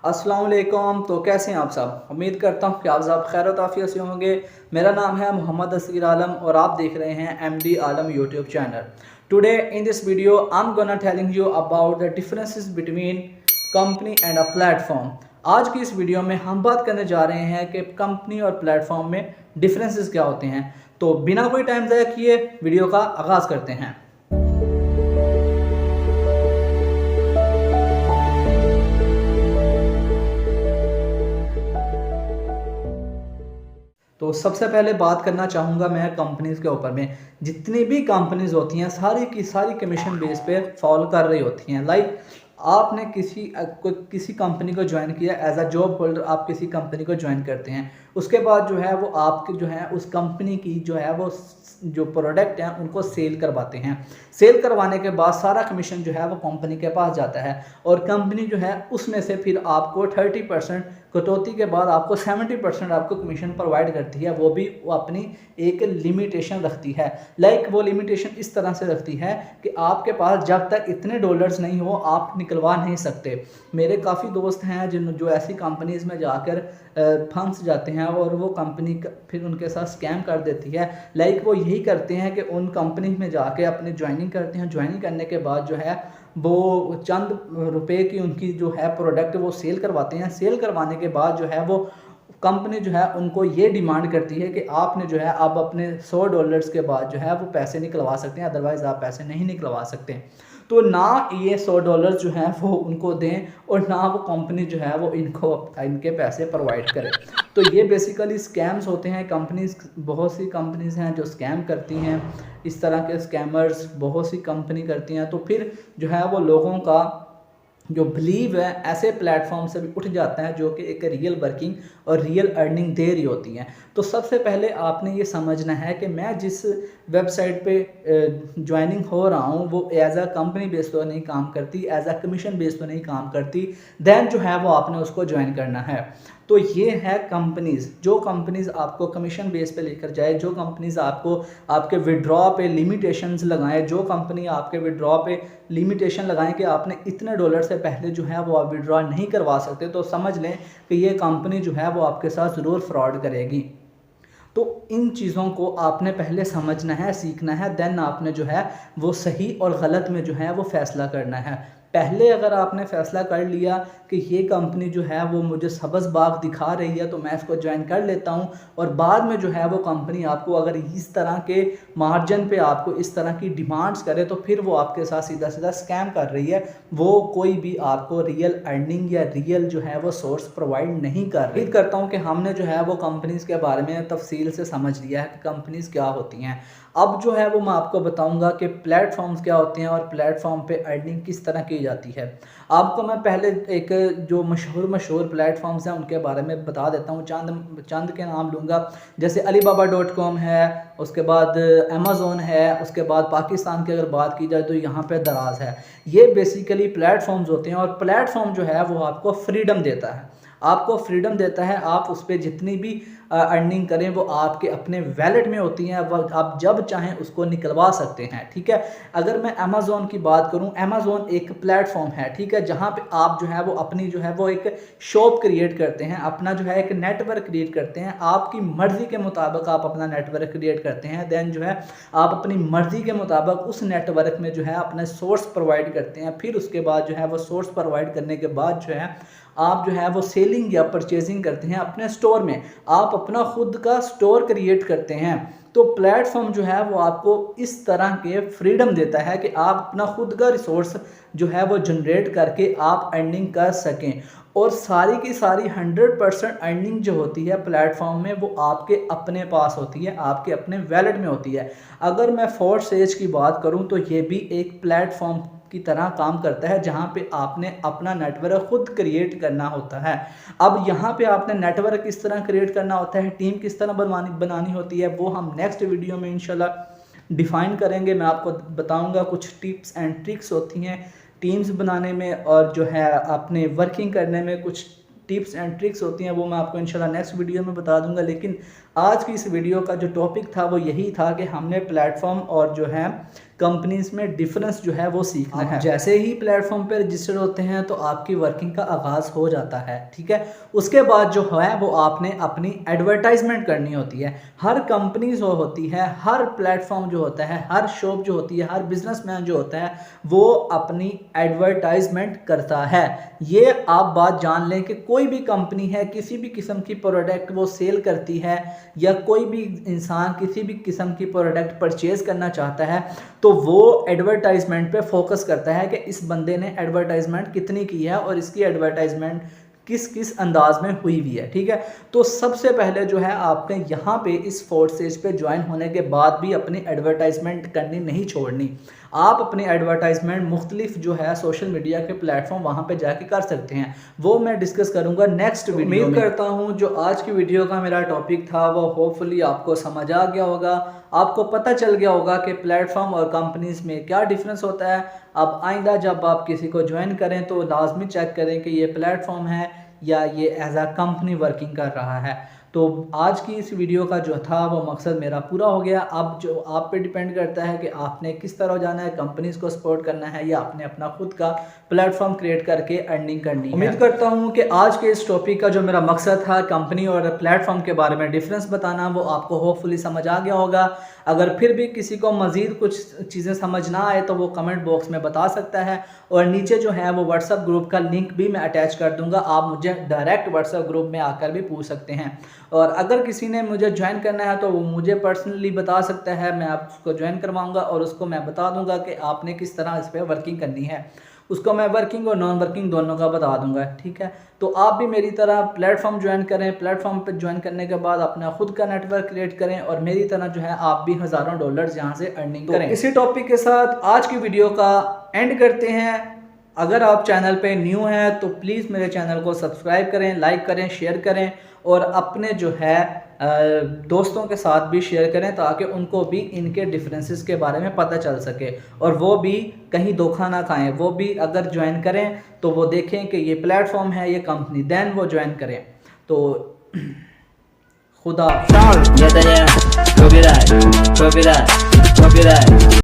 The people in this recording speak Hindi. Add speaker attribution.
Speaker 1: अस्सलाम वालेकुम। तो कैसे हैं आप सब? उम्मीद करता हूँ कि आप सब खैर आफियत से होंगे। मेरा नाम है मोहम्मद असीर आलम और आप देख रहे हैं MD Alam YouTube channel. Today in this video I am gonna telling you about the differences between company and a platform. आज की इस वीडियो में हम बात करने जा रहे हैं कि कंपनी और प्लेटफॉर्म में डिफरेंसेस क्या होते हैं। तो बिना कोई टाइम ज़ाया किए वीडियो का आगाज़ करते हैं। तो सबसे पहले बात करना चाहूँगा मैं कंपनीज़ के ऊपर में। जितनी भी कंपनीज़ होती हैं सारी की सारी कमीशन बेस पे फॉलो कर रही होती हैं। लाइक आपने किसी कंपनी को ज्वाइन किया एज अ जॉब होल्डर, आप किसी कंपनी को ज्वाइन करते हैं। उसके बाद जो है वो आपके जो है उस कंपनी की जो है वो जो प्रोडक्ट हैं उनको सेल करवाते हैं। सेल करवाने के बाद सारा कमीशन जो है वो कंपनी के पास जाता है और कंपनी जो है उसमें से फिर आपको 30% कटौती के बाद आपको 70% आपको कमीशन प्रोवाइड करती है। वो भी वो अपनी एक लिमिटेशन रखती है। लाइक वो लिमिटेशन इस तरह से रखती है कि आपके पास जब तक इतने डॉलर्स नहीं हो आप निकलवा नहीं सकते। मेरे काफ़ी दोस्त हैं जो ऐसी कंपनीज़ में जाकर फंस जाते हैं और वो कंपनी फिर उनके साथ स्कैम कर देती है। लाइक वो यही करते हैं कि उन कंपनी में जाके अपनी ज्वाइनिंग करते हैं। ज्वाइनिंग करने के बाद जो है वो चंद रुपए की उनकी जो है प्रोडक्ट वो सेल करवाते हैं। सेल करवाने के बाद जो है वो कंपनी जो है उनको ये डिमांड करती है कि आपने जो है अब अपने $100 के बाद जो है वो पैसे निकलवा सकते हैं, अदरवाइज़ आप पैसे नहीं निकलवा सकते। तो ना ये $100 जो है वो उनको दें और ना वो कंपनी जो है वो इनके पैसे प्रोवाइड करे। तो ये बेसिकली स्कैम्स होते हैं। कंपनीज बहुत सी कंपनीज हैं जो स्कैम करती हैं। इस तरह के स्कैमर्स बहुत सी कंपनी करती हैं। तो फिर जो है वो लोगों का जो बिलीव है ऐसे प्लेटफॉर्म से भी उठ जाता है जो कि एक रियल वर्किंग और रियल अर्निंग दे रही होती हैं। तो सबसे पहले आपने ये समझना है कि मैं जिस वेबसाइट पे ज्वाइनिंग हो रहा हूँ वो एज अ कंपनी बेस तो नहीं काम करती, एज अ कमीशन बेस तो नहीं काम करती। देन जो है वो आपने उसको ज्वाइन करना है। तो ये है कंपनीज़। जो कंपनीज़ आपको कमीशन बेस पे लेकर जाए, जो कंपनीज़ आपको आपके विड्रॉ पे लिमिटेशंस लगाएं, जो कंपनी आपके विड्रॉ पे लिमिटेशन लगाएं कि आपने इतने डॉलर से पहले जो है वो आप विड्रॉ नहीं करवा सकते, तो समझ लें कि ये कंपनी जो है वो आपके साथ ज़रूर फ्रॉड करेगी। तो इन चीज़ों को आपने पहले समझना है, सीखना है। देन आपने जो है वो सही और गलत में जो है वो फैसला करना है। पहले अगर आपने फैसला कर लिया कि ये कंपनी जो है वो मुझे सब्ज़ बाग दिखा रही है तो मैं इसको ज्वाइन कर लेता हूँ, और बाद में जो है वो कंपनी आपको अगर इस तरह के मार्जिन पे आपको इस तरह की डिमांड्स करे तो फिर वो आपके साथ सीधा सीधा स्कैम कर रही है। वो कोई भी आपको रियल अर्निंग या रियल जो है वो सोर्स प्रोवाइड नहीं कर रही। उम्मीद करता हूँ कि हमने जो है वो कंपनीज़ के बारे में तफसील से समझ लिया है कि कंपनीज़ क्या होती हैं। अब जो है वो मैं आपको बताऊंगा कि प्लेटफॉर्म्स क्या होते हैं और प्लेटफॉर्म पे अर्निंग किस तरह की जाती है। आपको मैं पहले एक जो मशहूर प्लेटफॉर्म्स हैं उनके बारे में बता देता हूँ। चंद के नाम लूँगा, जैसे alibaba.com है, उसके बाद अमेज़ोन है, उसके बाद पाकिस्तान की अगर बात की जाए तो यहाँ पे दराज है। ये बेसिकली प्लेटफॉर्म्स होते हैं और प्लेटफॉर्म जो है वो आपको फ्रीडम देता है। आपको फ्रीडम देता है, आप उस पर जितनी भी अर्निंग करें वो आपके अपने वैलेट में होती हैं, वह आप जब चाहें उसको निकलवा सकते हैं। ठीक है। अगर मैं अमेज़ोन की बात करूं, अमेज़ोन एक प्लेटफॉर्म है, ठीक है, जहां पे आप जो है वो अपनी जो है वो एक शॉप क्रिएट करते हैं, अपना जो है एक नेटवर्क क्रिएट करते हैं। आपकी मर्ज़ी के मुताबिक आप अपना नेटवर्क क्रिएट करते हैं। देन जो है आप अपनी मर्ज़ी के मुताबिक उस नेटवर्क में जो है अपने सोर्स प्रोवाइड करते हैं। फिर उसके बाद जो है वो सोर्स प्रोवाइड करने के बाद जो है आप जो है वो सेलिंग या परचेजिंग करते हैं अपने स्टोर में। आप अपना खुद का स्टोर क्रिएट करते हैं। तो प्लेटफॉर्म जो है वो आपको इस तरह के फ्रीडम देता है कि आप अपना खुद का रिसोर्स जो है वो जनरेट करके आप अर्निंग कर सकें। और सारी की सारी 100% अर्निंग जो होती है प्लेटफॉर्म में वो आपके अपने पास होती है, आपके अपने वैलेट में होती है। अगर मैं फोर्सेज की बात करूं तो ये भी एक प्लेटफॉर्म की तरह काम करता है जहां पे आपने अपना नेटवर्क खुद क्रिएट करना होता है। अब यहाँ पे आपने नेटवर्क किस तरह क्रिएट करना होता है, टीम किस तरह बनानी होती है, वो हम नेक्स्ट वीडियो में इंशाल्लाह डिफाइन करेंगे। मैं आपको बताऊंगा कुछ टिप्स एंड ट्रिक्स होती हैं टीम्स बनाने में, और जो है अपने वर्किंग करने में कुछ टिप्स एंड ट्रिक्स होती हैं, वो मैं आपको इंशाल्लाह नेक्स्ट वीडियो में बता दूंगा। लेकिन आज की इस वीडियो का जो टॉपिक था वो यही था कि हमने प्लेटफॉर्म और जो है कंपनीज में डिफरेंस जो है वो सीखना है। जैसे ही प्लेटफॉर्म पे रजिस्टर होते हैं तो आपकी वर्किंग का आगाज़ हो जाता है, ठीक है। उसके बाद जो है वो आपने अपनी एडवर्टाइजमेंट करनी होती है। हर कंपनी जो होती है, हर प्लेटफॉर्म जो होता है, हर शॉप जो होती है, हर बिजनेसमैन जो होता है वो अपनी एडवर्टाइजमेंट करता है। ये आप बात जान लें कि कोई भी कंपनी है, किसी भी किस्म की प्रोडक्ट वो सेल करती है या कोई भी इंसान किसी भी किस्म की प्रोडक्ट परचेज करना चाहता है तो वो एडवर्टाइजमेंट पे फोकस करता है कि इस बंदे ने एडवर्टाइजमेंट कितनी की है और इसकी एडवर्टाइजमेंट किस किस अंदाज में हुई हुई है, ठीक है। तो सबसे पहले जो है आपने यहाँ पे इस फोर्थ स्टेज पे ज्वाइन होने के बाद भी अपनी एडवर्टाइजमेंट करनी नहीं छोड़नी। आप अपनी एडवर्टाइजमेंट मुख्तलिफ जो है सोशल मीडिया के प्लेटफॉर्म वहाँ पे जाके कर सकते हैं, वो मैं डिस्कस करूँगा नेक्स्ट वीडियो में। उम्मीद करता हूँ जो आज की वीडियो का मेरा टॉपिक था वो होपफुली आपको समझ आ गया होगा, आपको पता चल गया होगा कि प्लेटफॉर्म और कंपनीज में क्या डिफरेंस होता है। अब आइंदा जब आप किसी को ज्वाइन करें तो लाजमी चेक करें कि ये प्लेटफॉर्म है या ये एज आ कंपनी वर्किंग कर रहा है। तो आज की इस वीडियो का जो था वो मकसद मेरा पूरा हो गया। अब जो आप पे डिपेंड करता है कि आपने किस तरह जाना है, कंपनीज को सपोर्ट करना है या आपने अपना खुद का प्लेटफॉर्म क्रिएट करके अर्निंग करनी है। उम्मीद करता हूँ कि आज के इस टॉपिक का जो मेरा मकसद था कंपनी और प्लेटफॉर्म के बारे में डिफरेंस बताना, वो आपको होपफुली समझ आ गया होगा। अगर फिर भी किसी को मज़ीद कुछ चीज़ें समझ ना आए तो वो कमेंट बॉक्स में बता सकता है, और नीचे जो है वो व्हाट्सएप ग्रुप का लिंक भी मैं अटैच कर दूंगा। आप मुझे डायरेक्ट व्हाट्सएप ग्रुप में आकर भी पूछ सकते हैं। और अगर किसी ने मुझे ज्वाइन करना है तो वो मुझे पर्सनली बता सकता है, मैं आपको ज्वाइन करवाऊंगा और उसको मैं बता दूंगा कि आपने किस तरह इस पर वर्किंग करनी है। उसको मैं वर्किंग और नॉन वर्किंग दोनों का बता दूंगा, ठीक है। तो आप भी मेरी तरह प्लेटफॉर्म ज्वाइन करें, प्लेटफॉर्म पर ज्वाइन करने के बाद अपना खुद का नेटवर्क क्रिएट करें और मेरी तरह जो है आप भी हज़ारों डॉलर्स यहाँ से अर्निंग करें। इसी टॉपिक के साथ आज की वीडियो का एंड करते हैं। अगर आप चैनल पे न्यू हैं तो प्लीज़ मेरे चैनल को सब्सक्राइब करें, लाइक करें, शेयर करें और अपने जो है दोस्तों के साथ भी शेयर करें ताकि उनको भी इनके डिफरेंसेस के बारे में पता चल सके और वो भी कहीं धोखा ना खाएं। वो भी अगर ज्वाइन करें तो वो देखें कि ये प्लेटफॉर्म है, ये कंपनी, देन वो ज्वाइन करें। तो खुदा